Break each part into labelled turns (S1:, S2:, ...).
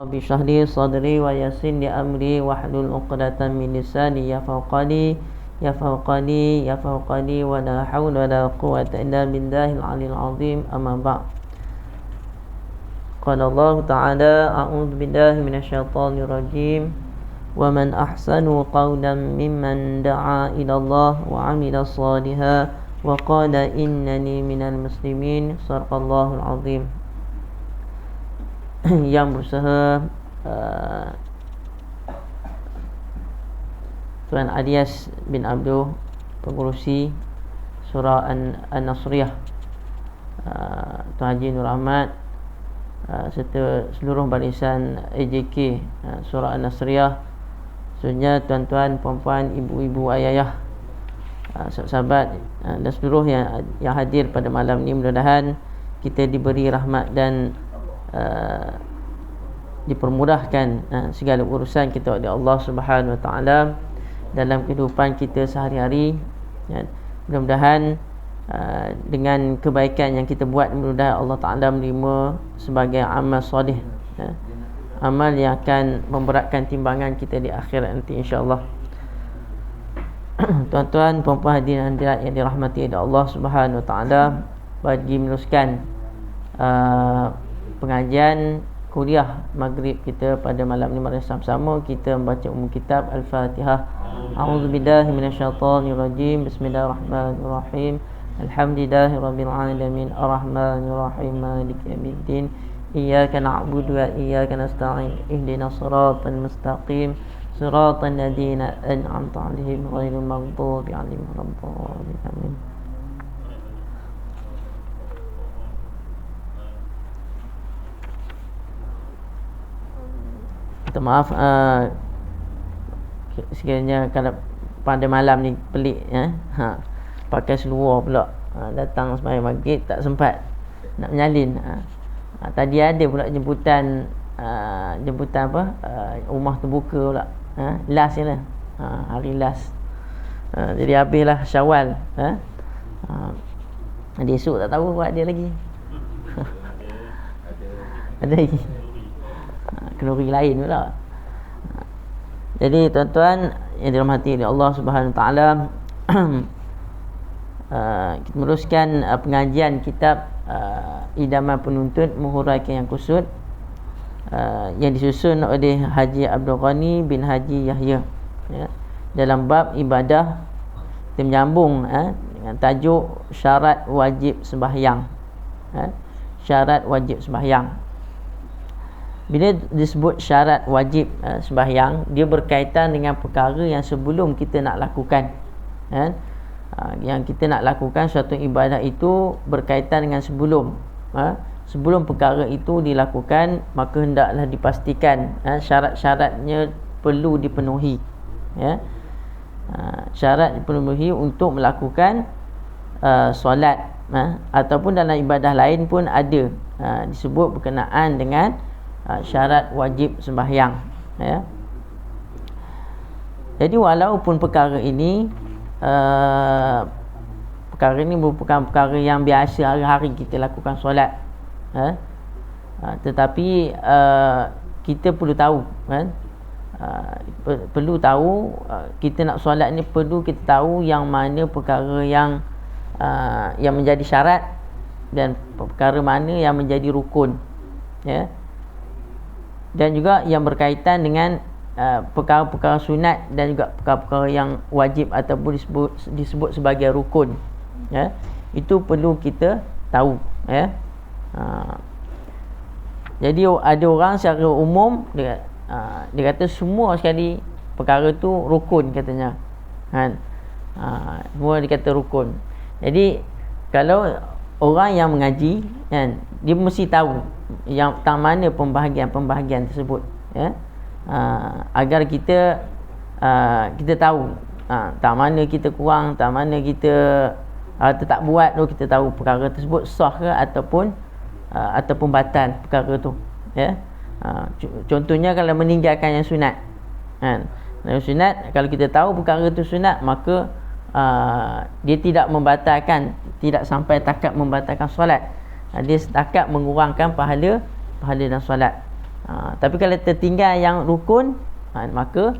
S1: Rabbi shrah li sadri wa yassir li amri wahlul 'uqdatam min lisani yafqahuni wa la hawla wa la quwwata illa billahil 'aliyyil 'azim. Amma ba'd. Qala Allah Ta'ala a'udzu billahi minasyaitonir rajim. Wa man ahsanu qawlan mimman da'a ila Allah wa 'amila shalihan wa qala innani minal muslimin. Shadaqallahul 'azim. Yang berusaha Tuan Alias bin Abdul, pengurusi surah An-Nasriyah, Tuan Haji Nur Ahmad, serta seluruh barisan AJK surah An-Nasriyah, sebenarnya tuan-tuan, puan-puan, ibu-ibu, ayah-ayah, sahabat dan seluruh yang hadir pada malam ini, mudah-mudahan kita diberi rahmat dan dipermudahkan segala urusan kita oleh Allah Subhanahu Wa Taala dalam kehidupan kita sehari-hari. Mudah-mudahan dengan kebaikan yang kita buat, mudah-mudahan Allah Taala menerima sebagai amal soleh, amal yang akan memberatkan timbangan kita di akhirat nanti, insya-Allah. Tuan-tuan, puan-puan, hadirin hadirat yang dirahmati oleh Allah Subhanahu Wa Taala, bagi meneruskan pengajian kuliah maghrib kita pada malam ni, mari sama-sama kita membaca umum kitab Al-Fatihah. A'udzubillahi minasyaitonirrajim. Bismillahirrahmanirrahim. Alhamdulillahirabbil alamin, arrahmanirrahim, maliki yaumiddin. Iyyaka na'budu wa iyyaka nasta'in. Ihdinas siratal mustaqim, siratal ladzina an'amta 'alaihim ghairil maghdubi 'alaihim waladdallin. Amin. Minta maaf sekiranya kalau pada malam ni pelik, pakai seluar pula, datang sembahyang maghrib tak sempat nak menyalin. Tadi ada pula jemputan apa, rumah terbuka pula, last ni lah, hari last, jadi habislah Syawal. Dia esok tak tahu buat dia lagi. Ada lagi kenduri lain pula. Jadi tuan-tuan yang dirahmati oleh Allah Subhanahu Wa Taala, kita meneruskan pengajian kitab Idaman Penuntut Menghuraikan Yang Kusut, yang disusun oleh Haji Abdul Ghani bin Haji Yahya, dalam bab ibadah. Kita menyambung dengan tajuk syarat wajib sembahyang. Syarat wajib sembahyang. Bila disebut syarat wajib sembahyang, dia berkaitan dengan perkara yang sebelum kita nak lakukan. Yang kita nak lakukan suatu ibadah itu berkaitan dengan sebelum. Sebelum perkara itu dilakukan, maka hendaklah dipastikan syarat-syaratnya perlu dipenuhi. Syarat dipenuhi untuk melakukan solat, ataupun dalam ibadah lain pun ada disebut berkenaan dengan syarat wajib sembahyang. Jadi walaupun perkara ini merupakan perkara yang biasa hari-hari kita lakukan solat, tetapi kita perlu tahu, kita nak solat ni perlu kita tahu yang mana perkara yang menjadi syarat dan perkara mana yang menjadi rukun, dan juga yang berkaitan dengan perkara-perkara sunat dan juga perkara-perkara yang wajib ataupun disebut sebagai rukun. Itu perlu kita tahu. Jadi ada orang secara umum dia kata semua sekali perkara tu rukun, katanya. Semua dikata rukun. Jadi kalau orang yang mengaji, dia mesti tahu yang tang mana pembahagian tersebut, agar kita tahu tang mana kita kurang, tang mana kita tak buat tu, kita tahu perkara tersebut sah ke ataupun batal perkara tu. Contohnya kalau meninggalkan yang sunat, yang sunat, kalau kita tahu perkara tu sunat, maka dia tidak membatalkan, tidak sampai takat membatalkan solat. Dia setakat mengurangkan pahala dan solat. Tapi kalau tertinggal yang rukun, maka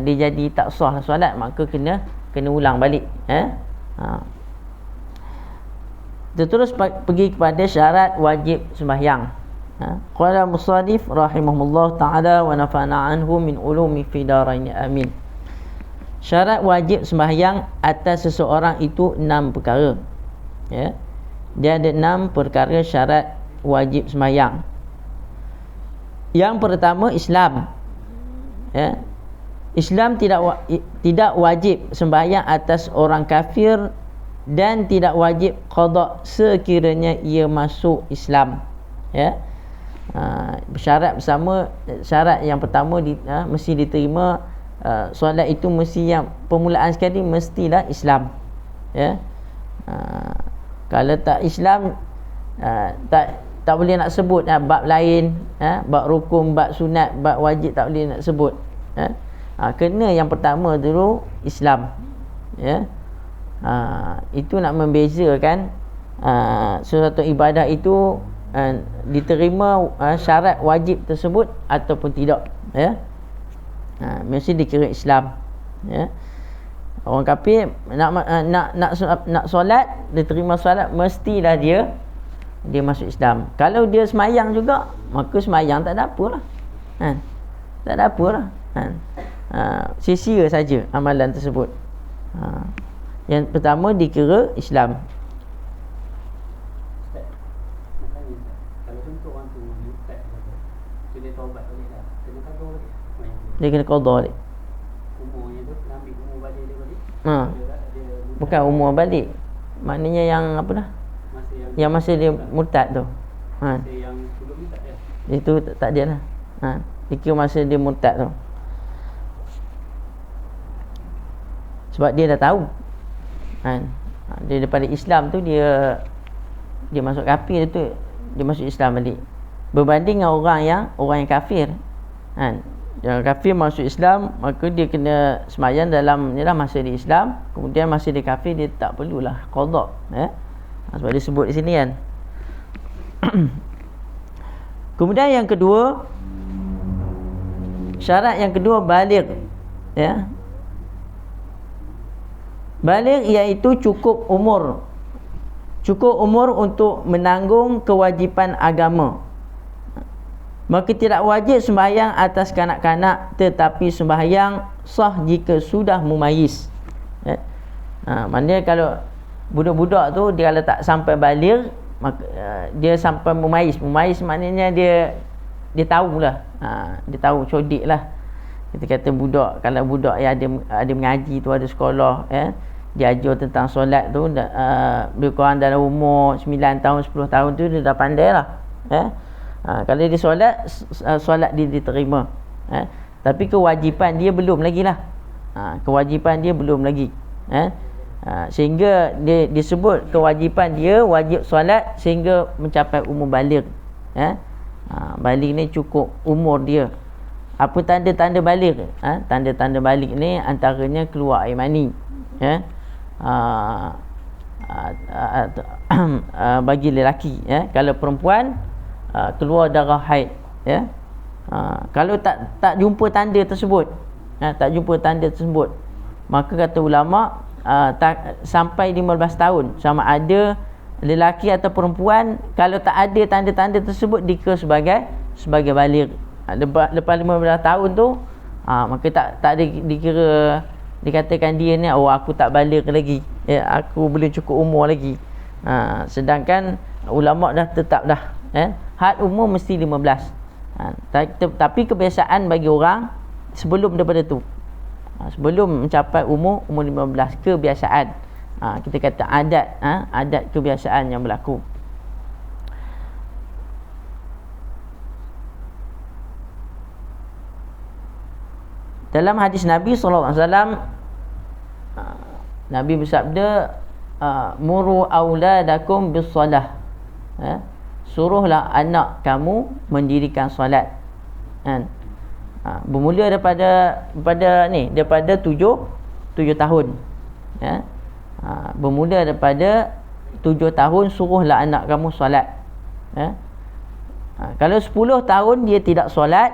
S1: dia jadi tak sah lah solat, maka kena ulang balik. Kita terus pergi kepada syarat wajib sembahyang. Qala musannif rahimahullah ta'ala wa nafa'na anhu min ulumi fi darain amin. Syarat wajib sembahyang atas seseorang itu 6 perkara. Dia ada 6 perkara syarat wajib sembahyang. Yang pertama, Islam. Islam tidak wajib sembahyang atas orang kafir dan tidak wajib qada sekiranya ia masuk Islam. Syarat bersama, syarat yang pertama mesti diterima solat itu, mesti yang permulaan sekali mestilah Islam. Kalau tak Islam, tak boleh nak sebut bab lain, bab rukun, bab sunat, bab wajib tak boleh nak sebut. Kena yang pertama dulu Islam. Itu nak membezakan sesuatu ibadah itu diterima syarat wajib tersebut ataupun tidak. Mesti dikira Islam. Orang kafir nak solat, diterima solat, mestilah dia masuk Islam. Kalau dia semayang juga, maka semayang tak ada apalah. Tak ada apalah. Sia-sia saja amalan tersebut. Yang pertama dikira Islam. Kalau contoh orang tu murtad, dia taubat balik dah, kena qada balik. Dia kena qada balik. Umurnya tu kena ambil umur balik dia balik. Bukan umur balik. Maknanya yang apa dah? Yang masa dia murtad tu. Yang sebelum ni tak ada. Itu tak ada lah. Dikira masa dia murtad tu. Sebab dia dah tahu. Dia daripada Islam tu dia masuk kafir tu, dia masuk Islam balik. Berbanding dengan orang yang kafir. Yang kafir masuk Islam, maka dia kena semayang dalam masa di Islam, kemudian masa dia kafir dia tak perlulah qada. Sebab dia sebut di sini kan. Kemudian yang kedua, syarat yang kedua baligh. Baligh iaitu cukup umur untuk menanggung kewajipan agama. Maka tidak wajib sembahyang atas kanak-kanak, tetapi sembahyang sah jika sudah mumayyiz. Maknanya kalau budak-budak tu, dia kalau tak sampai baligh, maka dia sampai mumayyiz. Mumayyiz maknanya dia tahulah. Dia tahu, cerdik lah. Kita kata budak, kalau budak yang ada mengaji tu, ada sekolah, dia ajar tentang solat tu, lebih kurang dalam umur 9 tahun, 10 tahun tu dia dah pandai lah. Kalau dia solat dia diterima. Tapi kewajipan dia belum lagi lah. Kewajipan dia belum lagi. Sehingga dia disebut kewajipan dia wajib solat sehingga mencapai umur baligh. Baligh ni cukup umur dia. Apa tanda-tanda baligh? Tanda-tanda baligh ni antaranya keluar air mani. Bagi lelaki. Kalau perempuan, keluar darah haid. Kalau tak jumpa tanda tersebut, maka kata ulama, sampai 15 tahun, sama ada lelaki atau perempuan, kalau tak ada tanda-tanda tersebut dikira sebagai baligh. Lepas 15 tahun tu, maka tak ada dikira, dikatakan dia ni, aku tak baligh lagi, aku belum cukup umur lagi. Sedangkan ulama dah tetap dah, had umur mesti 15. Tapi kebiasaan bagi orang sebelum daripada tu, sebelum mencapai umur 15, kebiasaan, kita kata adat kebiasaan yang berlaku. Dalam hadis Nabi SAW, Nabi bersabda, muru auladakum bis-salah, suruhlah anak kamu mendirikan solat. Bermula daripada 7 tahun. Bermula daripada 7 tahun, suruhlah anak kamu solat. Kalau 10 tahun dia tidak solat,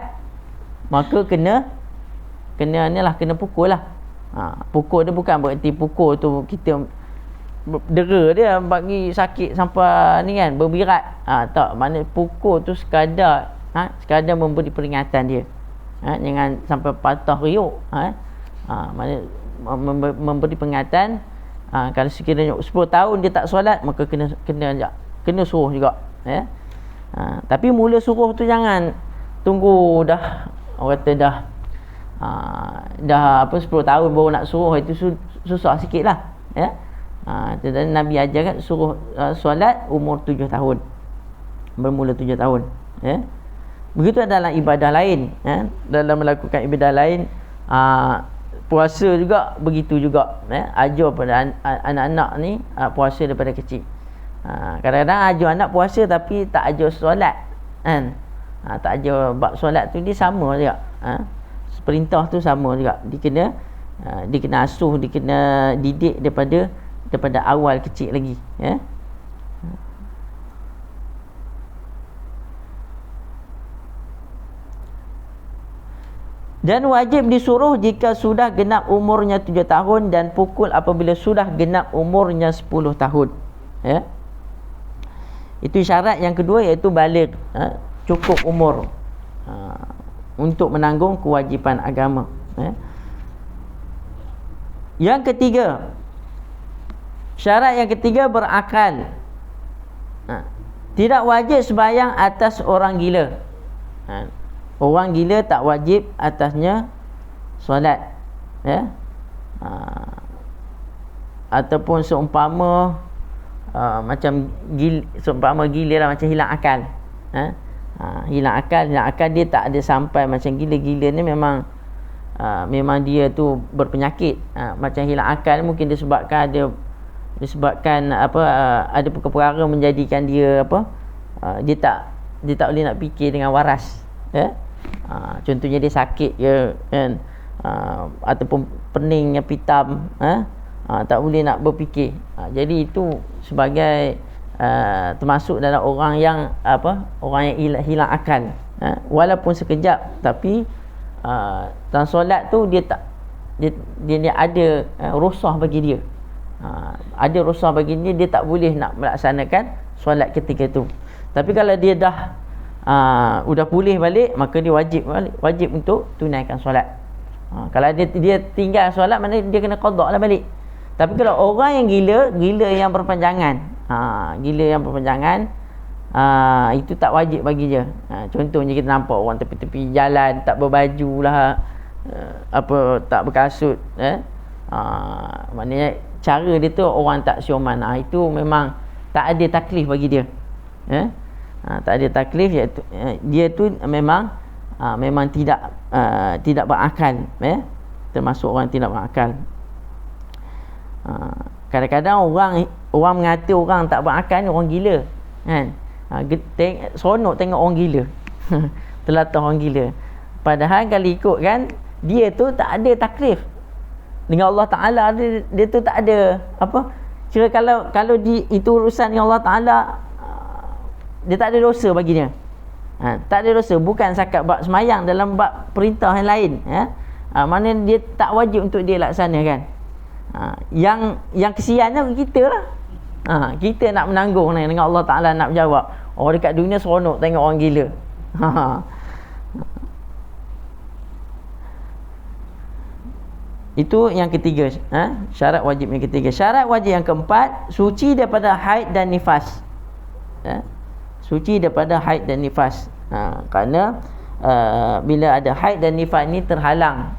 S1: maka kena pukul lah. Pukul dia bukan bererti pukul tu kita dera dia bagi sakit sampai ni kan, berbirat. Tak, maknanya pukul tu sekadar memberi peringatan dia. Jangan sampai patah riuk. Maknanya memberi peringatan. Kalau sekiranya 10 tahun dia tak solat, maka kena suruh juga. Tapi mula suruh tu jangan tunggu dah, orang kata dah 10 tahun baru nak suruh, itu susah sikit lah. Dan Nabi ajarkan suruh solat umur 7 tahun, bermula 7 tahun. Begitu dalam ibadah lain, dalam melakukan ibadah lain, puasa juga begitu juga. Ajar pada anak-anak ni puasa daripada kecil. Kadang-kadang ajar anak puasa tapi tak ajar solat, kan? Tak ajar bab solat tu, dia sama juga. Perintah tu sama juga. Dia kena asuh, dia kena didik daripada awal kecil lagi. Dan wajib disuruh jika sudah genap umurnya 7 tahun, dan pukul apabila sudah genap umurnya 10 tahun. Itu syarat yang kedua, iaitu baligh, cukup umur untuk menanggung kewajipan agama. Yang ketiga, syarat yang ketiga, berakal. Tidak wajib sembahyang atas orang gila. Orang gila tak wajib atasnya solat. Ataupun seumpama seumpama gila lah, macam hilang akal. Hilang akal dia tak ada sampai macam gila-gila ni, memang dia tu berpenyakit. Macam hilang akal mungkin disebabkan ada perkara menjadikan dia dia tak boleh nak fikir dengan waras. Contohnya dia sakit kan, ataupun pening yang pitam, tak boleh nak berfikir. Jadi itu sebagai termasuk dalam orang yang hilang akal. Walaupun sekejap, tapi dalam solat tu dia ada rusah bagi dia. Ada rusah bagi dia tak boleh nak melaksanakan solat ketika tu. Tapi kalau dia dah udah pulih balik, maka dia wajib untuk tunaikan solat. Kalau dia tinggal solat, maknanya dia kena qada lah balik. Tapi kalau orang yang gila yang berpanjangan, itu tak wajib bagi dia. Contohnya kita nampak orang tepi-tepi jalan tak berbaju lah, tak berkasut, maknanya cara dia tu orang tak sioman. Itu memang tak ada taklif bagi dia. Tak ada taklif, iaitu dia tu memang tidak berakal, termasuk orang tidak berakal. Kadang-kadang orang mengata orang tak berakal ni orang gila, kan? Seronok tengok orang gila. Telatah orang gila. Padahal kalau ikutkan, dia tu tak ada taklif dengan Allah Ta'ala. Dia tu tak ada kira kalau itu urusan dengan Allah Ta'ala, dia tak ada dosa bagi dia. Tak ada dosa, bukan sakat bab semayang, dalam bab perintah yang lain. Maknanya dia tak wajib untuk dia laksanakan. Yang kesiannya kita lah. Kita nak menanggung dengan Allah Ta'ala, nak berjawab. Orang dekat dunia seronok tengok orang gila. Itu yang ketiga, syarat wajib yang ketiga. Syarat wajib yang keempat, suci daripada haid dan nifas. Suci daripada haid dan nifas. Kerana bila ada haid dan nifas ni terhalang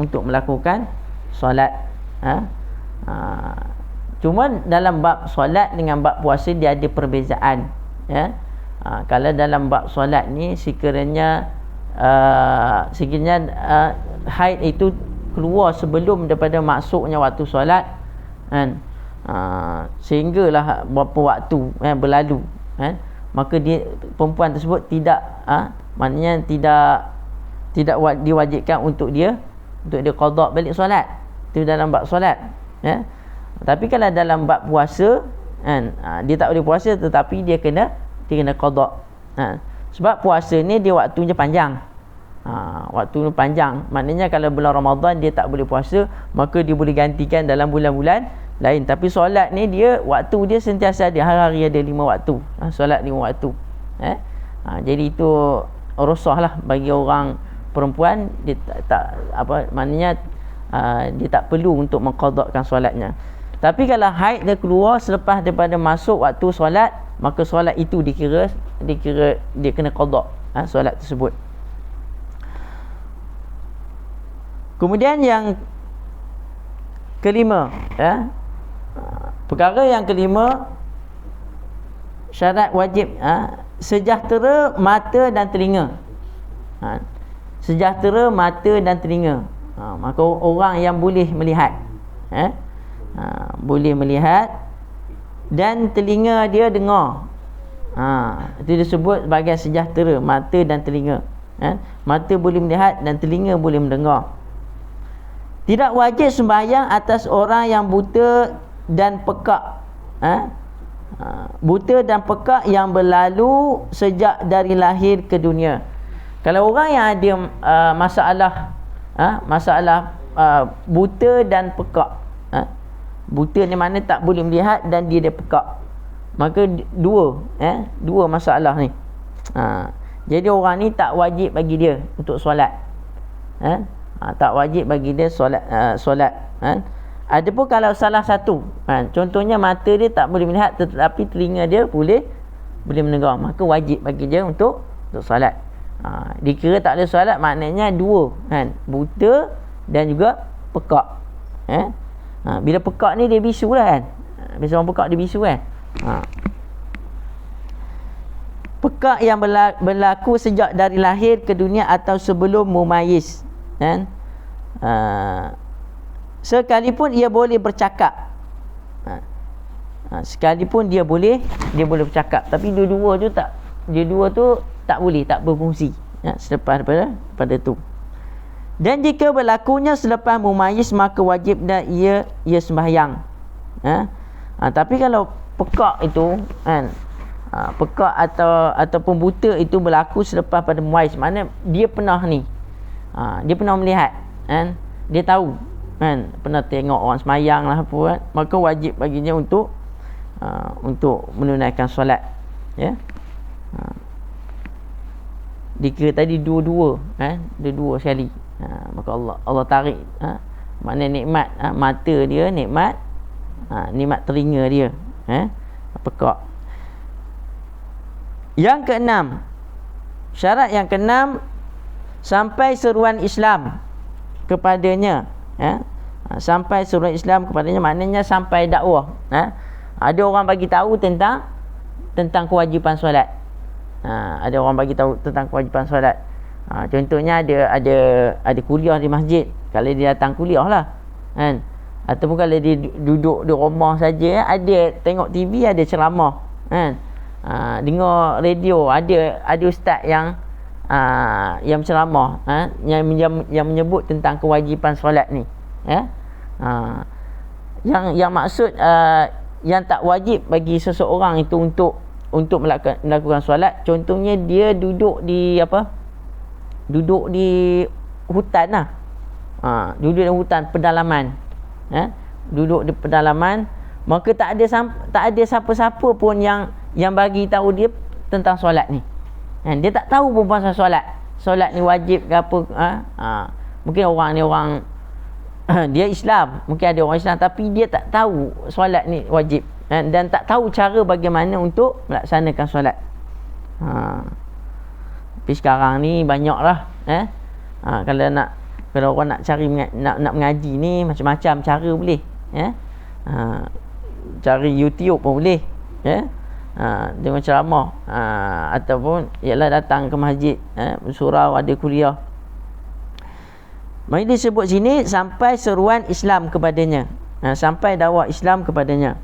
S1: untuk melakukan solat. Cuma dalam bab solat dengan bab puasa dia ada perbezaan. Kalau dalam bab solat ni sekiranya haid itu keluar sebelum daripada masuknya waktu solat, kan, sehinggalah berapa waktu berlalu, kan, maka perempuan tersebut maknanya tidak diwajibkan untuk dia qada balik solat. Itu dalam bab solat. Tapi kalau dalam bab puasa, kan, dia tak boleh puasa, tetapi dia kena qada. Sebab puasa ni dia waktunya panjang. Waktu panjang. Maknanya kalau bulan Ramadan dia tak boleh puasa, maka dia boleh gantikan dalam bulan-bulan lain. Tapi solat ni dia waktu dia sentiasa ada, hari-hari ada 5 waktu. Solat 5 waktu. Jadi itu rukhsah lah bagi orang perempuan. Dia tak apa maknanya dia tak perlu untuk mengqadakkan solatnya. Tapi kalau haid dia keluar selepas daripada masuk waktu solat, maka solat itu dikira dia kena qadak solat tersebut. Kemudian yang kelima, perkara yang kelima, syarat wajib sejahtera mata dan telinga. Sejahtera mata dan telinga. Maka orang yang boleh melihat, boleh melihat dan telinga dia dengar. Itu disebut sebagai sejahtera mata dan telinga. Mata boleh melihat dan telinga boleh mendengar. Tidak wajib sembahyang atas orang yang buta dan pekak. Buta dan pekak yang berlalu sejak dari lahir ke dunia. Kalau orang yang ada masalah buta dan pekak, buta ni mana tak boleh melihat dan dia pekak, maka dua masalah ni. Jadi orang ni tak wajib bagi dia untuk solat. Tak wajib bagi dia solat. Adapun kalau salah satu, contohnya mata dia tak boleh melihat tetapi telinga dia boleh mendengar, maka wajib bagi dia untuk solat. Dikira tak ada solat, maknanya dua, buta dan juga pekak. Bila pekak ni dia bisu lah, biasa orang pekak dia bisu kan. Pekak yang berlaku sejak dari lahir ke dunia atau sebelum mumayyiz, sekalipun ia boleh bercakap, sekalipun dia boleh bercakap, tapi dua-dua tu tak boleh, tak berfungsi selepas pada tu. Dan jika berlakunya selepas mumayyiz, maka wajib dah ia sembahyang. Tapi kalau pekak itu pekak ataupun buta itu berlaku selepas pada mumayyiz, maknanya dia pernah dia pernah melihat, dia tahu, pernah tengok orang semayang lah apa, maka wajib baginya untuk menunaikan solat. Dikira tadi dua-dua sekali. Maka Allah tarik, maknanya nikmat mata dia, nikmat telinga dia, pekak. Yang keenam, syarat yang keenam, sampai seruan Islam kepadanya. Sampai seruan Islam kepadanya, maknanya sampai dakwah. Ada orang bagi tahu tentang kewajipan solat. Ada orang bagi tahu tentang kewajipan solat. Contohnya ada kuliah di masjid, kalau dia datang kuliah lah, ataupun kalau dia duduk di rumah saja, ada tengok TV, ada ceramah, dengar radio, ada ustaz yang ceramah, yang menyebut tentang kewajipan solat ni, yang maksud yang tak wajib bagi seseorang itu untuk melakukan solat. Contohnya dia duduk di hutan lah, duduk di hutan pedalaman, duduk di pedalaman, maka tak ada siapa-siapa pun yang bagi tahu dia tentang solat ni. Dia tak tahu pun pasal solat ni wajib ke apa. Mungkin orang ni dia Islam, mungkin ada orang Islam, tapi dia tak tahu solat ni wajib, dan tak tahu cara bagaimana untuk melaksanakan solat. Tapi sekarang ni banyak lah, kalau orang nak cari nak mengaji ni, macam-macam cara boleh, cari YouTube pun boleh, dengan ceramah, ataupun ialah datang ke masjid, bersurau, ada kuliah. Maka disebut sini sampai seruan Islam kepadanya, sampai dakwah Islam kepadanya.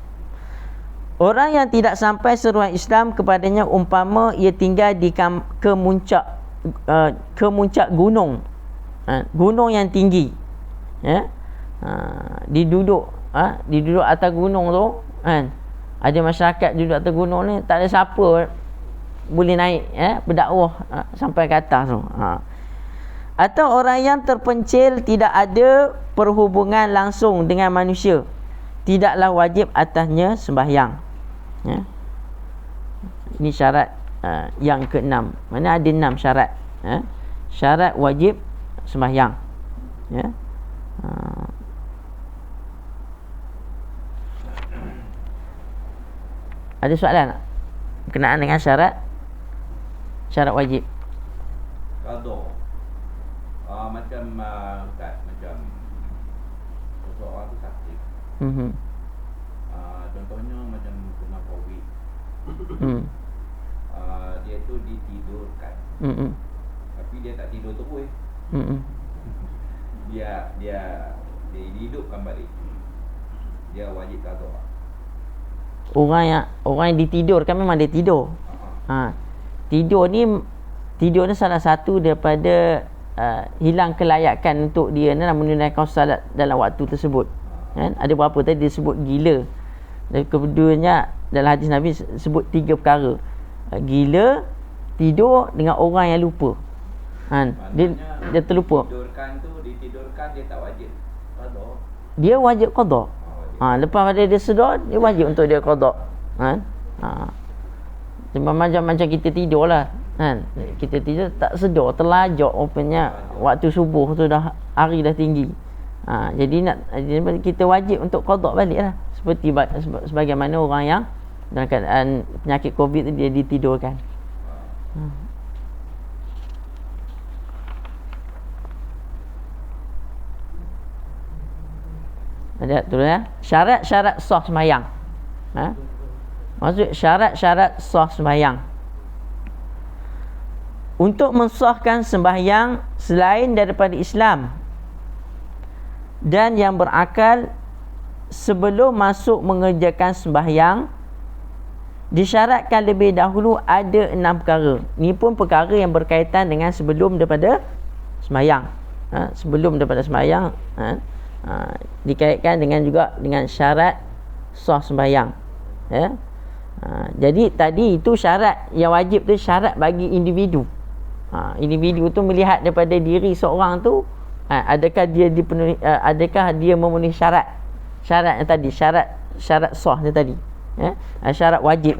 S1: Orang yang tidak sampai seruan Islam kepadanya, umpama ia tinggal di kemuncak gunung, gunung yang tinggi, diduduk atas gunung tu, ada masyarakat duduk atas gunung ni, tak ada siapa boleh naik berdakwah sampai ke atas tu. Atau orang yang terpencil tidak ada perhubungan langsung dengan manusia, tidaklah wajib atasnya sembahyang. Ini syarat yang ke-6. Mana ada 6 syarat. Syarat wajib sembahyang. Ada soalan tak berkenaan dengan syarat wajib?
S2: Qada. Macam Ustaz, macam seseorang tu sakit. Contohnya macam kena COVID. Dia tu ditidurkan. Tapi dia tak tidur terus. Dia dihidupkan balik. Dia wajib qada.
S1: Orang yang ditidurkan memang dia tidur. Tidur ni salah satu daripada hilang kelayakan untuk dia nak menunaikan salat dalam waktu tersebut. Ada berapa tadi disebut gila. Dan keduanya dalam hadis Nabi sebut 3 perkara. Gila, tidur dengan orang yang lupa. Dia terlupa.
S2: Ditidurkan dia tak wajib qada.
S1: Dia wajib qada. Lepas pada dia sedar, dia wajib untuk dia qada. Macam kita tidur lah. Kita tidur tak sedar, terlajak rupanya waktu subuh tu dah, hari dah tinggi. Jadi kita wajib untuk qada balik lah. Seperti sebagaimana orang yang dalam keadaan penyakit COVID tu dia ditidurkan. Ada tu ya. Syarat-syarat sah sembahyang. Maksud syarat-syarat sah sembahyang. Untuk mensahkan sembahyang selain daripada Islam dan yang berakal sebelum masuk mengerjakan sembahyang, disyaratkan lebih dahulu ada 6 perkara. Ini pun perkara yang berkaitan dengan sebelum daripada sembahyang. Sebelum daripada sembahyang, dikaitkan dengan syarat sah sembahyang. Jadi tadi itu syarat yang wajib tu syarat bagi individu. Individu tu melihat daripada diri seorang tu, adakah dia dipenuhi, adakah dia memenuhi syarat yang tadi, syarat sah dia tadi, syarat wajib,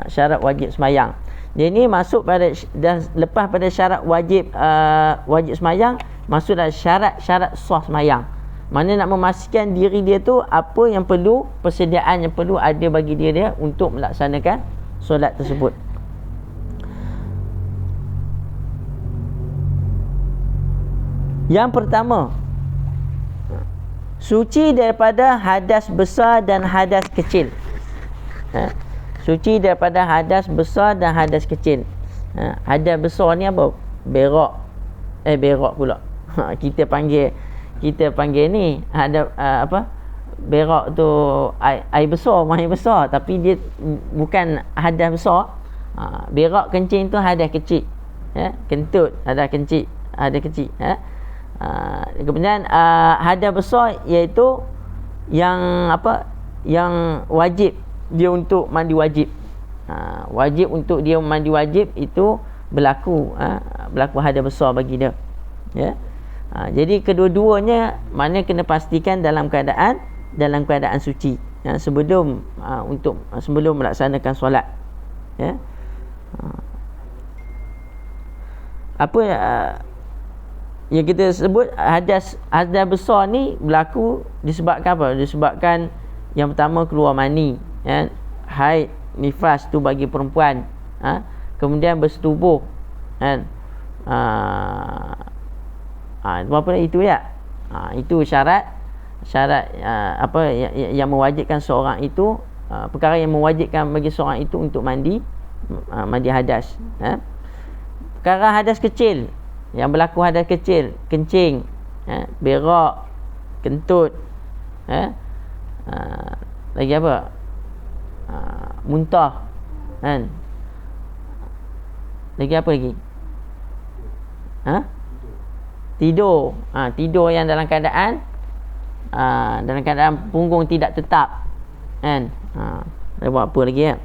S1: syarat wajib sembahyang. Jadi ni masuk pada, dan lepas pada syarat wajib sembahyang, masuklah syarat sah sembahyang. Mana nak memastikan diri dia tu apa yang perlu, persediaan yang perlu ada bagi dia untuk melaksanakan solat tersebut. Yang pertama, suci daripada hadas besar dan hadas kecil. Suci daripada hadas besar dan hadas kecil. Hadas besar ni apa? Berak pula. Kita panggil ni ada berak tu air besar, tapi dia bukan hadas besar. Berak kencing tu hadas kecil. Kentut hadas kecil. Kemudian hadas besar iaitu yang yang wajib dia untuk mandi wajib. Wajib untuk dia mandi wajib itu berlaku hadas besar bagi dia. Jadi kedua-duanya mana kena pastikan dalam keadaan suci sebelum melaksanakan solat. Yang kita sebut hadas besar ni berlaku disebabkan apa? Disebabkan yang pertama keluar mani, haid, nifas tu bagi perempuan, kemudian bersetubuh, apa itu ya? Itu syarat yang mewajibkan seorang itu, perkara yang mewajibkan bagi seorang itu untuk mandi hadas. Perkara hadas kecil, yang berlaku hadas kecil, kencing, berak, kentut, lagi apa? Muntah, kan? Lagi apa lagi? Tidur. Tidur yang dalam keadaan punggung tidak tetap, kan? Dia buat apa lagi ya?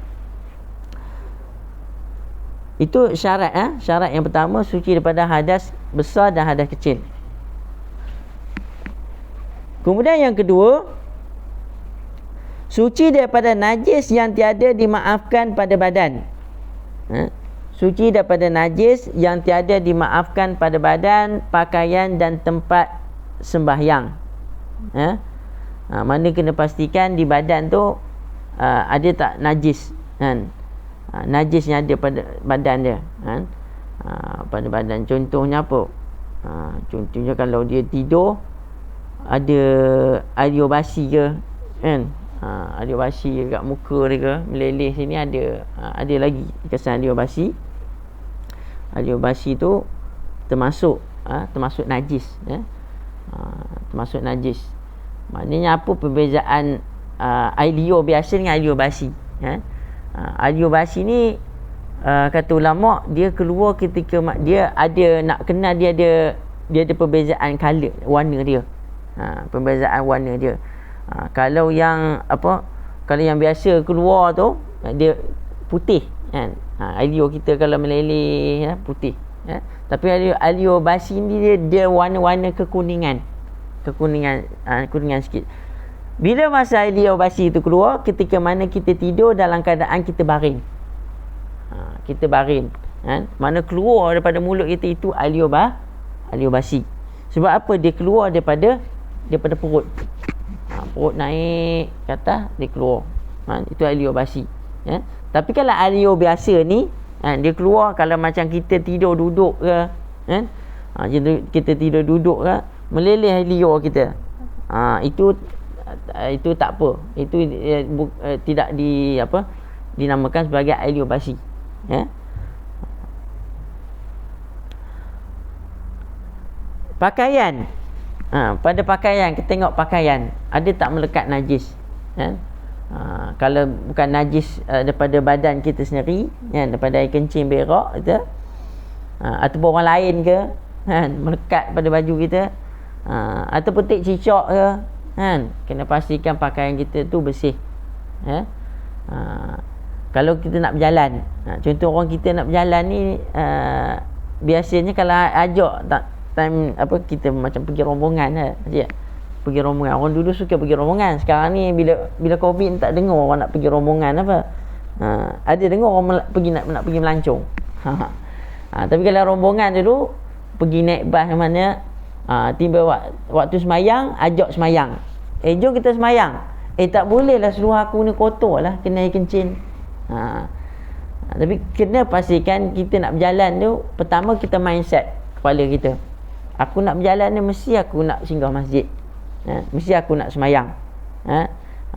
S1: Itu syarat syarat yang pertama, suci daripada hadas besar dan hadas kecil. Kemudian yang kedua, suci daripada najis yang tiada dimaafkan pada badan. Suci daripada najis yang tiada dimaafkan pada badan, pakaian dan tempat sembahyang. Mana kena pastikan di badan tu ada tak najis kan. Najis yang ada pada badan dia kan. Pada badan, contohnya apa? Contohnya kalau dia tidur ada air basi ke kan, air basi dekat muka dia ke, meleleh sini ada lagi kesan air basi. Air basi tu termasuk najis termasuk najis. Maknanya apa perbezaan air liur biasa dengan air basi? Air basi ni kata ulama, dia keluar ketika dia ada, nak kenal dia ada perbezaan color, warna dia. Perbezaan warna dia. Kalau yang biasa keluar tu dia putih kan. Air liur kita kalau meleleh putih. Tapi air liur basi ni dia warna-warna kekuningan sikit. Bila masa air liur basi tu keluar, ketika mana kita tidur dalam keadaan kita baring. Kita baring kan? Mana keluar daripada mulut kita itu air liur basi. Sebab apa? Dia keluar daripada perut. Perut naik ke atas, dia keluar. Itu air liur basi. Tapi kalau air liur biasa ni, dia keluar kalau macam kita tidur duduk ke kan? Kita tidur duduk ke, meleleh air liur kita. Itu tak apa. Itu tidak dinamakan sebagai air liur basi. Pakaian. Pada pakaian, kita tengok pakaian ada tak melekat najis kan? Kalau bukan najis daripada badan kita sendiri kan, daripada air kencing, berak kita, ataupun orang lain ke kan, melekat pada baju kita, atau petik cicak ke kan, kena pastikan pakaian kita tu bersih. Kalau kita nak berjalan, contoh orang kita nak berjalan ni, biasanya kalau ajak time kita macam pergi rombongan pergi rombongan. Orang dulu suka pergi rombongan. Sekarang ni bila Covid tak dengar orang nak pergi rombongan ada dengar orang nak pergi melancong. Tapi kalau rombongan dulu pergi naik bas mana, tiba waktu semayang, ajak semayang. Jom kita semayang. Tak boleh lah, seluruh aku ni kotor lah, kena air kencing. Tapi kena pastikan kita nak berjalan tu, pertama kita mindset kepala kita, aku nak berjalan ni mesti aku nak singgah masjid, mesti aku nak semayang.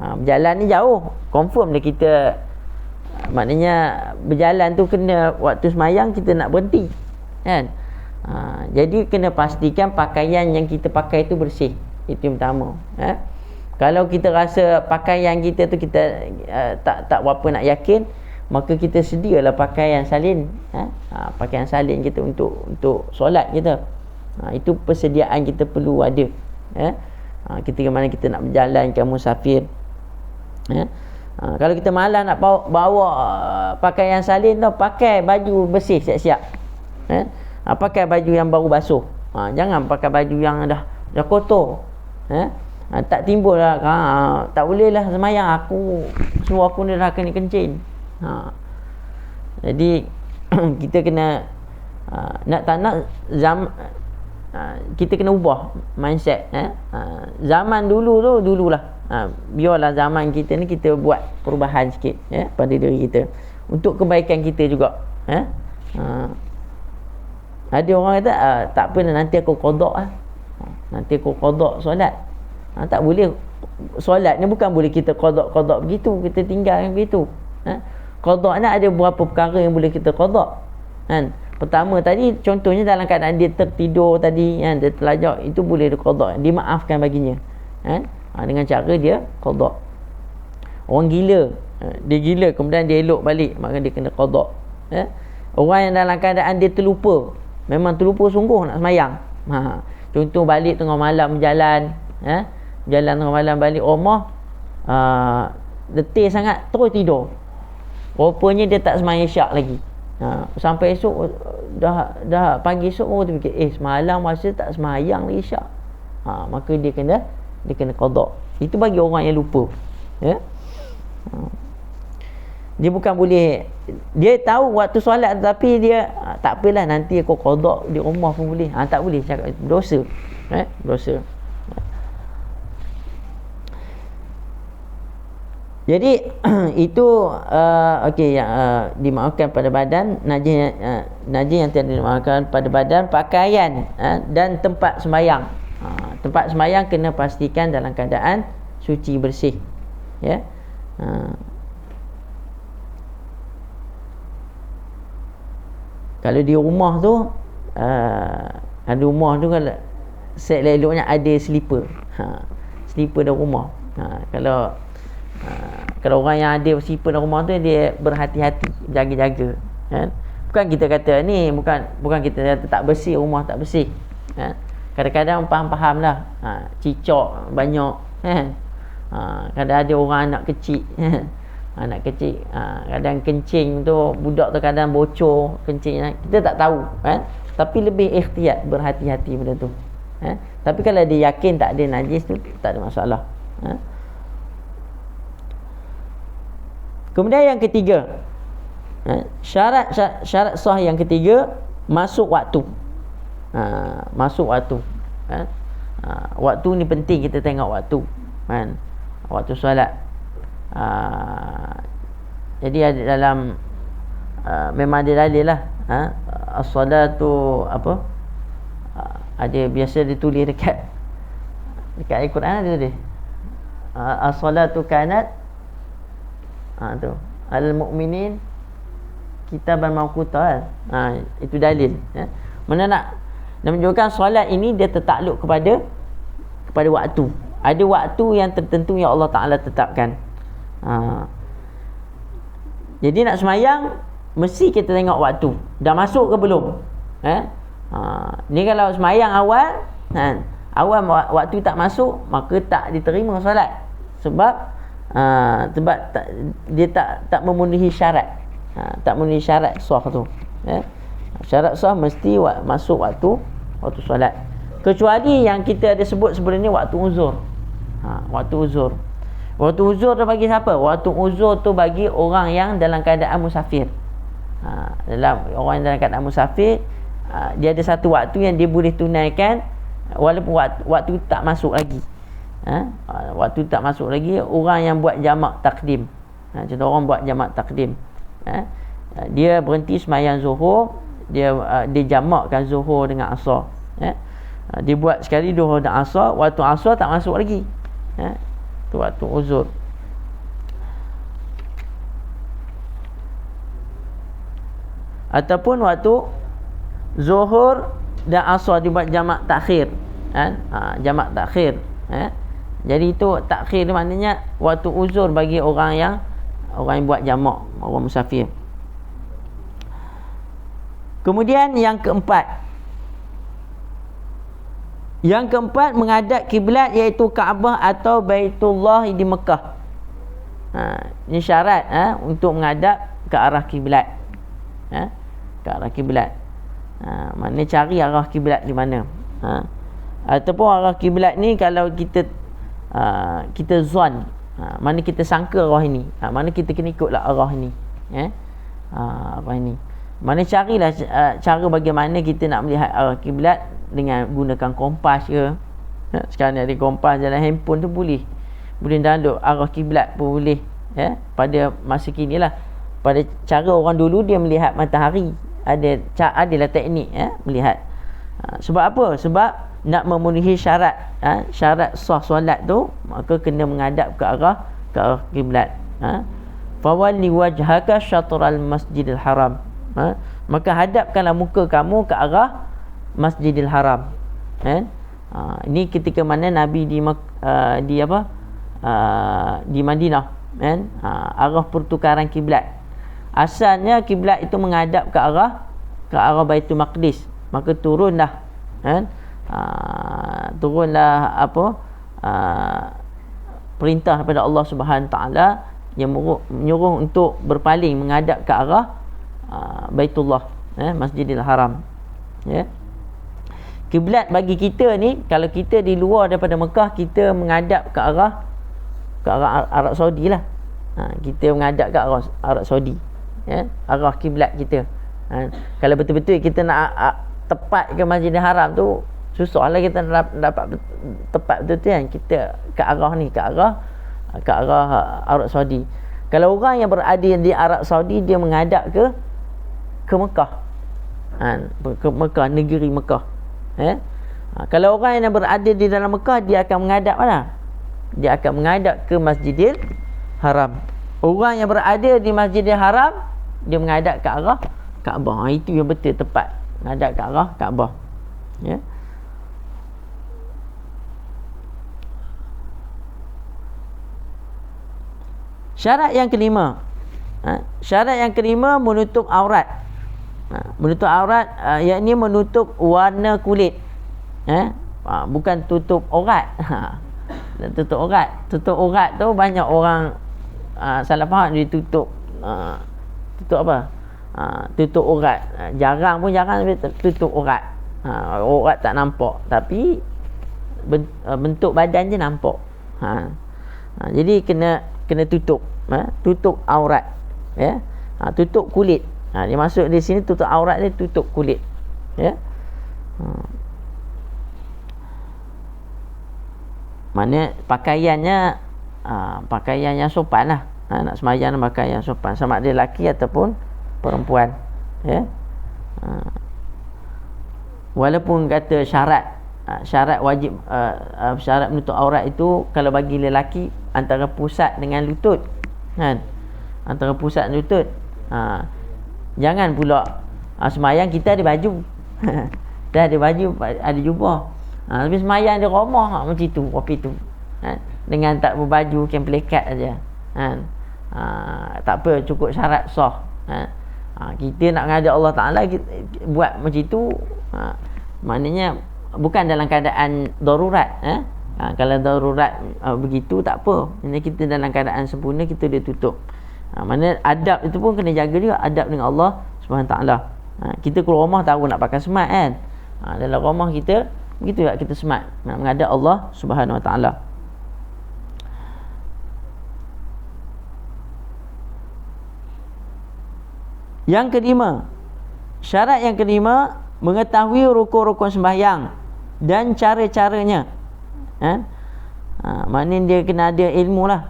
S1: Berjalan ni jauh, confirm dah kita, maknanya berjalan tu kena waktu semayang kita nak berhenti kan. Jadi kena pastikan pakaian yang kita pakai tu bersih. Itu yang pertama. Kalau kita rasa pakaian kita tu kita tak berapa nak yakin, maka kita sedialah pakaian salin. Pakaian salin kita untuk solat kita. Itu persediaan kita perlu ada. Ketika mana kita nak berjalan ke musafir. Kalau kita malas nak bawa pakaian salin tu, pakai baju bersih siap-siap. Pakai baju yang baru basuh. Jangan pakai baju yang dah kotor. Tak timbul lah, tak boleh lah semayang, suruh aku ni dah kena kencing. Jadi kita kena nak tak nak kita kena ubah mindset. Zaman dululah, biarlah zaman kita ni kita buat perubahan sikit pada diri kita untuk kebaikan kita juga. Ada orang kata tak apa, nanti aku qada nanti aku qada solat. Tak boleh. Solat ni bukan boleh kita qada begitu, kita tinggalkan begitu. Qada ni ada beberapa perkara yang boleh kita qada kan. Pertama tadi contohnya dalam keadaan dia tertidur tadi kan, dia terlajak, itu boleh dia qada, dimaafkan baginya kan, dengan cara dia qada. Orang gila, dia gila kemudian dia elok balik, maka dia kena qada. Orang yang dalam keadaan dia terlupa, memang terlupa sungguh nak semayang, contoh balik tengah malam berjalan, jalan tengah malam balik rumah, letih sangat terus tidur, rupanya dia tak semayang syak lagi. Sampai esok dah pagi esok orang tu fikir semalam masa tak semayang lagi Isyak. Maka dia kena qada. Itu bagi orang yang lupa, ya. Dia bukan boleh, dia tahu waktu solat tapi dia tak apalah nanti aku qada di rumah pun boleh. Tak boleh cakap dosa, dosa. Jadi itu okey, yang dimaafkan pada badan, najis yang tidak dimaafkan pada badan, pakaian dan tempat sembahyang. Tempat sembahyang kena pastikan dalam keadaan suci bersih, ya. Kalau di rumah tu ada rumah tu kalau set eloknya ada slipper. Slipper dalam rumah. Kalau orang yang ada slipper dalam rumah tu dia berhati-hati, jaga-jaga, kan. Bukan kita kata ni bukan kita kata tak bersih, rumah tak bersih, kan. Kadang-kadang faham-faham lah, cicak banyak, kan. Kadang ada orang anak kecil, anak kecil, kadang kencing tu budak tu kadang bocor kencing, kita tak tahu, kan. Tapi lebih ikhtiat, berhati-hati benda tu, Tapi kalau dia yakin tak ada najis tu tak ada masalah, Kemudian yang ketiga, syarat sah yang ketiga, masuk waktu. Masuk waktu, waktu ni penting, kita tengok waktu, kan. Waktu solat. Jadi ada dalam memang ada dalil lah, as-salatu apa, ada biasa ditulis dekat Al-Quran ada dia, as-salatu kanat tu al-mu'minin kitaban mawquta, itu dalil, mana nak menunjukkan solat ini dia tertakluk kepada waktu. Ada waktu yang tertentu yang Allah Ta'ala tetapkan. Jadi nak semayang mesti kita tengok waktu dah masuk ke belum, ni kalau semayang awal, waktu tak masuk, maka tak diterima solat. Sebab dia tak memenuhi syarat, tak memenuhi syarat sah tu, Syarat sah mesti masuk waktu solat. Kecuali yang kita ada sebut sebelum ni, waktu uzur. Waktu uzur tu bagi siapa? Waktu uzur tu bagi orang yang dalam keadaan musafir. Orang yang dalam keadaan musafir, dia ada satu waktu yang dia boleh tunaikan walaupun waktu tak masuk lagi. Waktu tak masuk lagi, orang yang buat jamak takdim. Contoh orang buat jamak takdim, dia berhenti sembahyang zuhur, dia jamakkan zuhur dengan asar, dia buat sekali zuhur dan asar, waktu asar tak masuk lagi, tu waktu uzur. Ataupun waktu zuhur dan asar dibuat jamak takhir, jamak takhir, jadi itu takhir maknanya waktu uzur bagi orang yang buat jamak, orang musafir. Kemudian yang keempat menghadap kiblat, iaitu Kaabah atau Baitullah di Mekah. Ini syarat untuk menghadap ke arah kiblat, ke arah kiblat. Maknanya cari arah kiblat di mana, ataupun arah kiblat ni kalau kita zon, mana kita sangka arah ini, mana kita kena ikutlah arah ini, arah ini. Mana carilah cara bagaimana kita nak melihat arah kiblat dengan gunakan kompas ke. Sekarang ada kompas dalam handphone tu boleh download arah kiblat pun boleh, pada masa kini lah. Pada cara orang dulu dia melihat matahari, adalah teknik, melihat. Sebab apa? Sebab nak memenuhi syarat sah solat tu, maka kena menghadap ke arah kiblat. Fawalli wajhaka syatral masjidil haram, maka hadapkanlah muka kamu ke arah Masjidil Haram. Ini ketika mana Nabi di Madinah, arah pertukaran kiblat. Asalnya kiblat itu menghadap ke arah Baitul Maqdis, maka turunlah perintah daripada Allah Subhanahu Taala yang menyuruh untuk berpaling menghadap ke arah Baitullah, Masjidil Haram. Ya. Kiblat bagi kita ni, kalau kita di luar daripada Mekah, kita menghadap ke arah Arab Saudi lah. Kita menghadap ke arah Arab Saudi, ya, arah kiblat kita. Kalau betul-betul kita nak tepat ke Masjidil Haram tu, susahlah kita nak dapat tepat betul-betul kan. Kita ke arah ni, ke arah Arab Saudi. Kalau orang yang berada di Arab Saudi, dia menghadap ke Mekah, ke Mekah, negeri Mekah. Kalau orang yang berada di dalam Mekah, dia akan menghadap mana? Dia akan menghadap ke Masjidil Haram. Orang yang berada di Masjidil Haram, dia menghadap ke arah Kaabah. Itu yang betul, tepat, menghadap ke arah Kaabah. Ya. Syarat yang kelima, syarat yang kelima menutup aurat. Menutup aurat, yakni menutup warna kulit. Bukan tutup aurat. Tutup aurat. Tutup aurat tu banyak orang salah faham. Dia tutup apa? Tutup aurat. Jarang tutup aurat. Aurat tak nampak, tapi bentuk badan je nampak. Jadi kena tutup. Tutup aurat, ya. Tutup kulit. Dia masuk di sini, tutup aurat dia, tutup kulit, ya. Mana pakaiannya, pakaian yang sopan lah. Nak sembahyang pakaian yang sopan, sama ada lelaki ataupun perempuan, ya. Walaupun kata syarat wajib, syarat menutup aurat itu kalau bagi lelaki antara pusat dengan lutut, kan? Antara pusat dan lutut. Jangan pula sembahyang kita ada baju. Dah ada baju, ada jubah. Tapi sembahyang dia romah macam tu, kopi tu. Dengan tak berbaju, kain pelekat aja. Tak apa, cukup syarat sah. Kita nak menghadap Allah Ta'ala, kita buat macam tu, maknanya bukan dalam keadaan darurat. Kalau darurat begitu tak apa. Ini kita dalam keadaan sempurna, kita dia tutup. Mana adab itu pun kena jaga juga, adab dengan Allah Subhanahu Taala. Kita keluar rumah tahu nak pakai smart kan. Dalam rumah kita begitu juga, kita smart nak menghadap Allah Subhanahu Taala. Yang kelima, syarat yang kelima, mengetahui rukun-rukun sembahyang dan cara-caranya. Maknanya dia kena ada ilmu lah.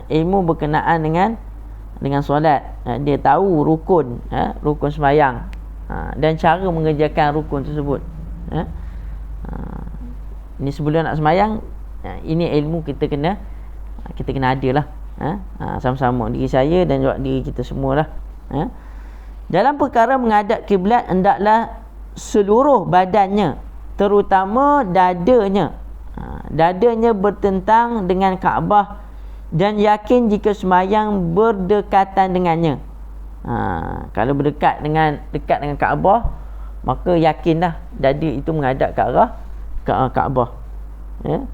S1: Ilmu berkenaan dengan solat. Dia tahu rukun, rukun sembahyang, dan cara mengerjakan rukun tersebut. Ini sebelum nak sembahyang, ini ilmu kita kena ada lah. Sama-sama diri saya dan juga diri kita semualah. Dalam perkara menghadap kiblat, hendaklah seluruh badannya, terutama dadanya, bertentang dengan Kaabah, dan yakin jika sembahyang berdekatan dengannya. Kalau dekat dengan Kaabah, maka yakinlah dada itu menghadap ke arah Kaabah, ya.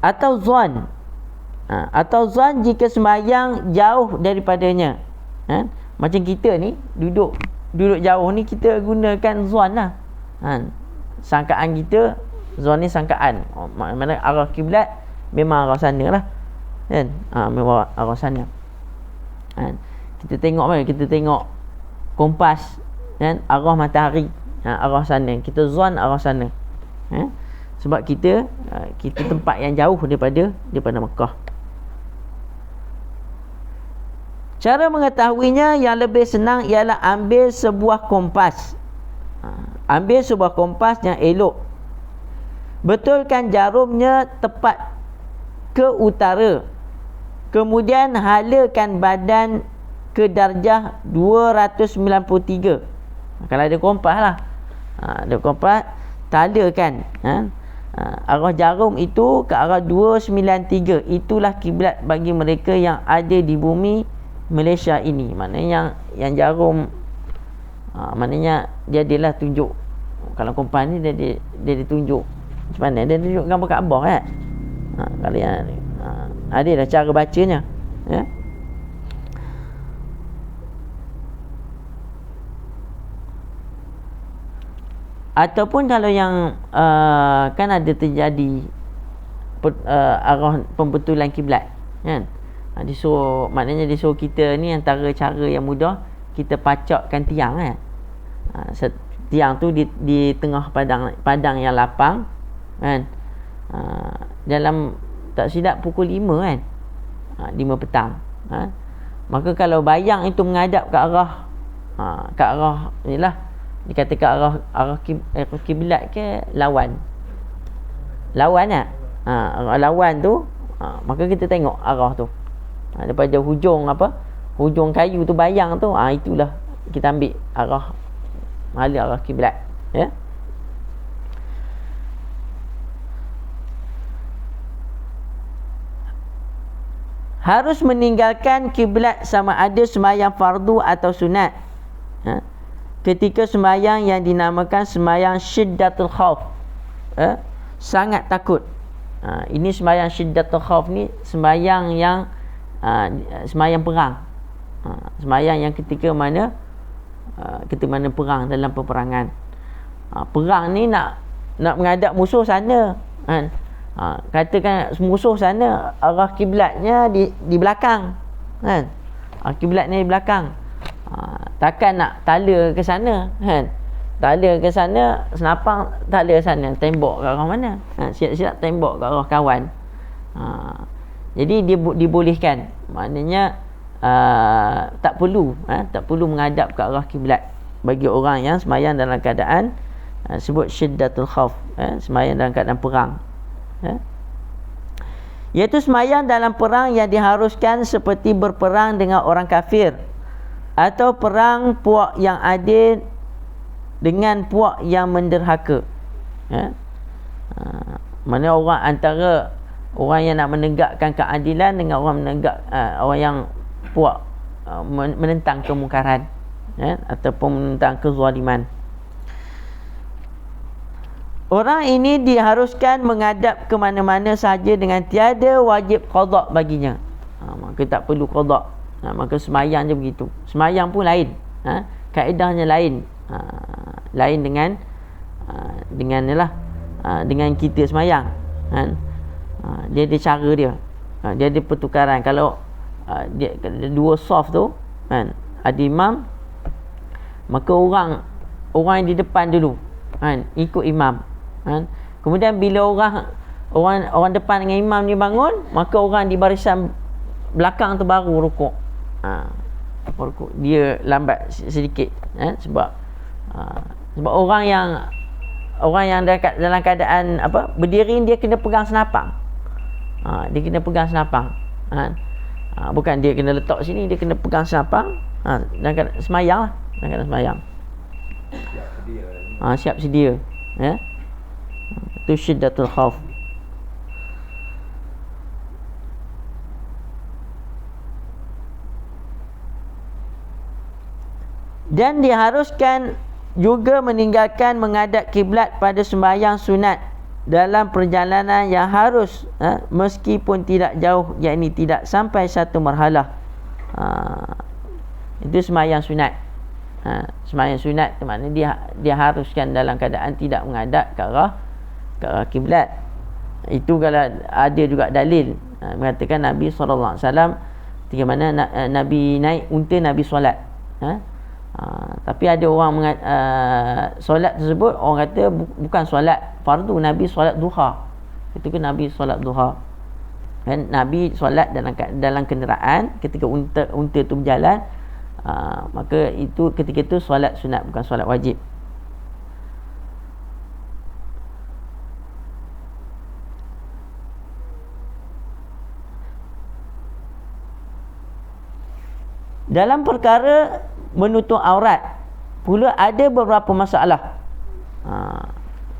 S1: Atau zon jika sembahyang jauh daripadanya. Macam kita ni duduk jauh ni, kita gunakan zon lah. Sangkaan kita, zon ni sangkaan. Mana arah kiblat memang arah sana lah, kan? Memang arah sana. Kita tengok mana? Kita tengok kompas, kan? Arah matahari, arah sana. Kita zon arah sana. Sebab kita tempat yang jauh daripada Mekah. Cara mengetahuinya yang lebih senang ialah ambil sebuah kompas. Ambil sebuah kompas yang elok. Betulkan jarumnya tepat ke utara. Kemudian halakan badan ke darjah 293. Kalau ada kompas lah, ada kompas, talakan arah jarum itu ke arah 293. Itulah kiblat bagi mereka yang ada di bumi Malaysia ini. Maknanya yang jarum, maknanya dia adalah tunjuk. Kalau kompas ni dia ditunjuk macam mana? Dia tunjuk gambar Kaabah kan. Kalau yang ada dah cara bacanya, ya. Ataupun kalau yang kan ada terjadi arah pembetulan kiblat kan, maknanya disuruh kita ni, antara cara yang mudah, kita pacakkan tiang kan. Tiang tu di tengah padang yang lapang kan, dalam tak silap pukul 5 kan, 5 petang maka kalau bayang itu menghadap ke arah inilah, dikata ke arah kiblat ke lawan lah, lawan tu, maka kita tengok arah tu, daripada hujung kayu tu bayang tu, itulah kita ambil arah kiblat ya. Harus meninggalkan kiblat sama ada sembahyang fardu atau sunat ketika sembahyang yang dinamakan sembahyang syiddatul khauf, sangat takut. Ini sembahyang syiddatul khauf ni sembahyang yang sembahyang perang, sembahyang yang ketika mana perang, dalam peperangan. Perang ni nak menghadap musuh sana kan. Katakan musuh sana arah kiblatnya di belakang kan, kiblatnya di belakang, takkan nak tala ke sana kan, tala ke sana, senapang tala sana, tembok ke arah mana, siap-siap tembok ke arah kawan. Jadi dia dibolehkan, maknanya tak perlu menghadap ke arah kiblat bagi orang yang sembahyang dalam keadaan sebut syiddatul khauf, sembahyang dalam keadaan perang, iaitu sembahyang dalam perang yang diharuskan seperti berperang dengan orang kafir atau perang puak yang adil dengan puak yang menderhaka. Mana orang antara orang yang nak menegakkan keadilan dengan orang yang puak menentang kemungkaran ataupun menentang kezaliman. Orang ini diharuskan menghadap ke mana-mana sahaja dengan tiada wajib qada baginya. Maka tak perlu qada. Maka sembahyang je begitu. Sembahyang pun lain. Kaedahnya lain. Lain dengan kita sembahyang. Dia ada cara dia. Dia ada pertukaran. Kalau dia dua saf tu kan, ada imam, maka orang yang di depan dulu kan, ikut imam kan. Kemudian bila orang depan dengan imam ni bangun, maka orang di barisan belakang tu baru rukuk. Rukuk dia lambat sedikit sebab orang yang dalam keadaan berdiri, dia kena pegang senapang. Dia kena pegang senapang bukan dia kena letak sini, dia kena pegang senapang dalam keadaan semayang lah, dalam keadaan semayang. Siap sedia itu syiddatul khauf. Dan diharuskan juga meninggalkan menghadap kiblat pada sembahyang sunat dalam perjalanan yang harus meskipun tidak jauh, yakni tidak sampai satu marhalah. Itu sembahyang sunat. Sembahyang sunat tu maknanya dia haruskan dalam keadaan tidak menghadap ke arah kiblat. Itu kalau ada juga dalil mengatakan Nabi SAW ketika mana Nabi naik unta, Nabi solat. Tapi ada orang solat tersebut, orang kata bukan solat fardu, Nabi solat duha. Ketika Nabi solat duha kan, Nabi solat dalam kenderaan ketika unta tu berjalan, maka itu ketika itu solat sunat, bukan solat wajib. Dalam perkara menutup aurat pula ada beberapa masalah.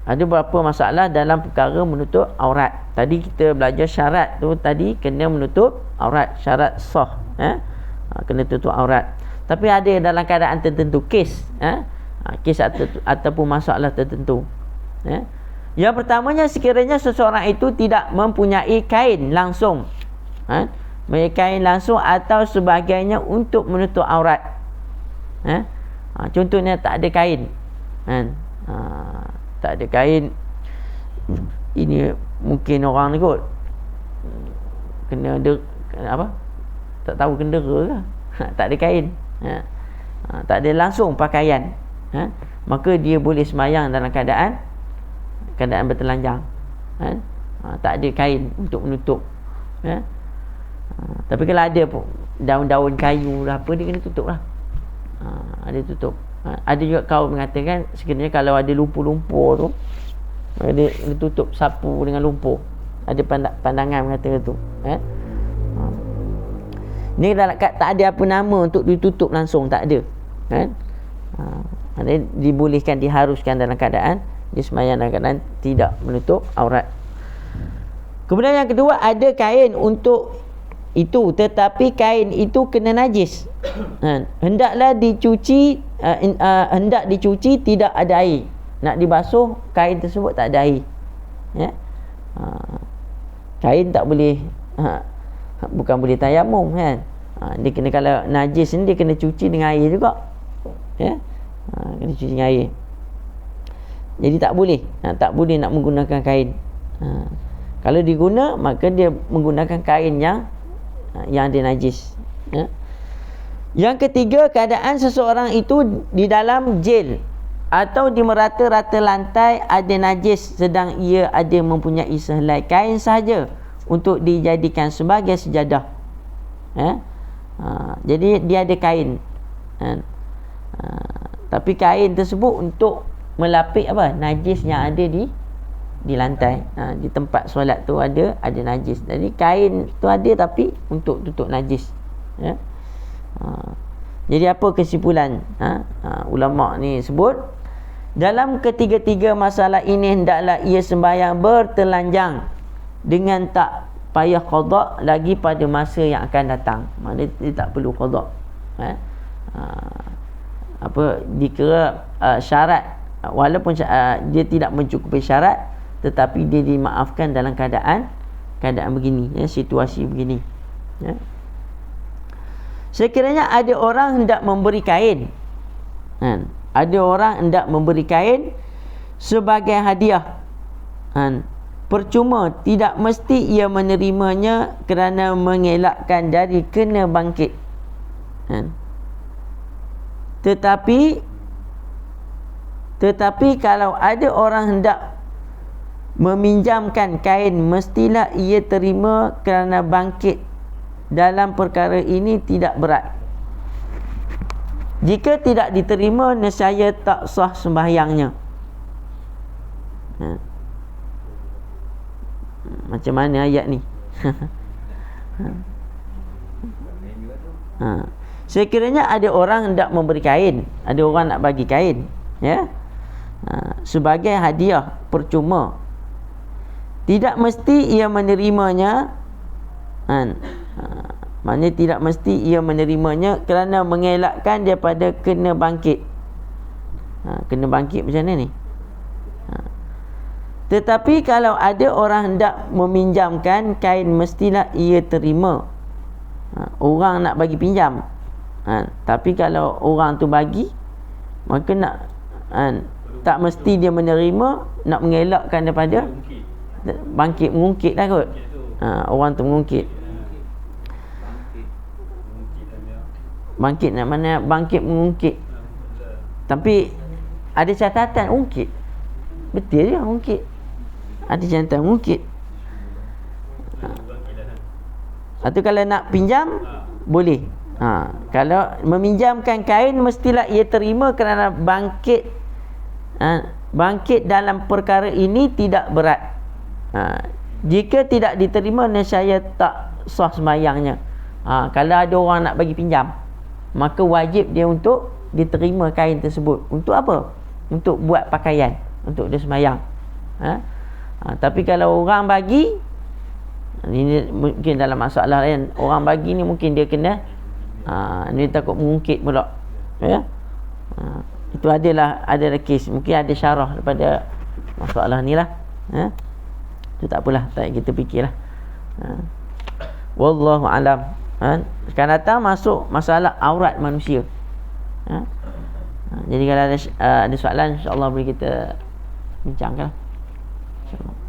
S1: Ada beberapa masalah dalam perkara menutup aurat. Tadi kita belajar syarat tu tadi, kena menutup aurat, syarat sah, kena tutup aurat. Tapi ada dalam keadaan tertentu, kes ataupun masalah tertentu. Yang pertamanya, sekiranya seseorang itu tidak mempunyai kain langsung, kain langsung atau sebagainya untuk menutup aurat. Contohnya tak ada kain, tak ada kain, ini mungkin orang ni kot kena apa, tak tahu kendera ke, tak ada kain, tak ada langsung pakaian, maka dia boleh sembahyang dalam keadaan bertelanjang, tak ada kain untuk menutup, tapi kalau ada daun-daun kayu lah apa, dia kena tutup lah, ada tutup. Ada juga kaum mengatakan sekiranya kalau ada lumpur-lumpur tu, dia tutup sapu dengan lumpur. Ada pandangan mengatakan tu. Ni tak ada apa nama untuk ditutup langsung, tak ada. Dia dibolehkan, diharuskan dalam keadaan dia sembahyang dalam keadaan tidak menutup aurat. Kemudian yang kedua, ada kain untuk itu tetapi kain itu kena najis. Hendaklah dicuci, hendak dicuci, tidak ada air. Nak dibasuh kain tersebut tak ada air. Kain tak boleh, bukan boleh tayamum kan. Dia kena, kalau najis ni dia kena cuci dengan air juga. Kena cuci dengan air. Jadi tak boleh nak menggunakan kain. Kalau diguna, maka dia menggunakan kain yang ada najis. Yang ketiga, keadaan seseorang itu di dalam jail atau di merata-rata lantai ada najis sedang ia ada mempunyai sehelai kain sahaja untuk dijadikan sebagai sejadah. Jadi dia ada kain, tapi kain tersebut untuk melapik apa, najis yang ada di lantai, di tempat solat tu ada najis. Jadi kain tu ada tapi untuk tutup najis. Jadi apa kesimpulan ulama ni sebut, dalam ketiga-tiga masalah ini hendaklah ia sembahyang bertelanjang dengan tak payah qada lagi pada masa yang akan datang. Maknanya dia tak perlu qada. Dikira syarat, walaupun dia tidak mencukupi syarat, tetapi dia dimaafkan dalam keadaan begini, situasi begini. Sekiranya ada orang hendak memberi kain, ada orang hendak memberi kain sebagai hadiah, percuma, tidak mesti ia menerimanya kerana mengelakkan dari kena bangkit. Tetapi kalau ada orang hendak meminjamkan kain, mestilah ia terima kerana bangkit dalam perkara ini tidak berat. Jika tidak diterima, nescaya tak sah sembahyangnya. Macam mana ayat ni? Sekiranya ada orang hendak memberi kain, ada orang nak bagi kain, sebagai hadiah, percuma, tidak mesti ia menerimanya. Maknanya tidak mesti ia menerimanya kerana mengelakkan daripada kena bangkit. Kena bangkit macam mana ni? Tetapi kalau ada orang hendak meminjamkan kain, mestilah ia terima. Orang nak bagi pinjam, tapi kalau orang tu bagi, maka tak mesti dia menerima, nak mengelakkan daripada bangkit, mengungkit lah kot. Orang tu mengungkit. Bangkit nak mana? Bangkit mengungkit. Tapi ada catatan ungkit. Betul dia ungkit. Ada catatan ungkit. Atau kalau nak pinjam boleh. Kalau meminjamkan kain, mestilah ia terima kerana bangkit. Bangkit dalam perkara ini tidak berat. Jika tidak diterima, nescaya tak sah sembahyangnya. Kalau ada orang nak bagi pinjam, maka wajib dia untuk diterima kain tersebut. Untuk apa? Untuk buat pakaian, untuk dia sembahyang. Tapi kalau orang bagi, ini mungkin dalam masalah lain, orang bagi ni mungkin dia kena dia takut mengungkit pula, itu ada kes, mungkin ada syarah daripada masalah ni lah. Itu tak apalah, tak kita fikirlah. Wallahu alam. Sekarang datang masuk masalah aurat manusia. Jadi kalau ada soalan, insya-Allah boleh kita bincangkan. InsyaAllah.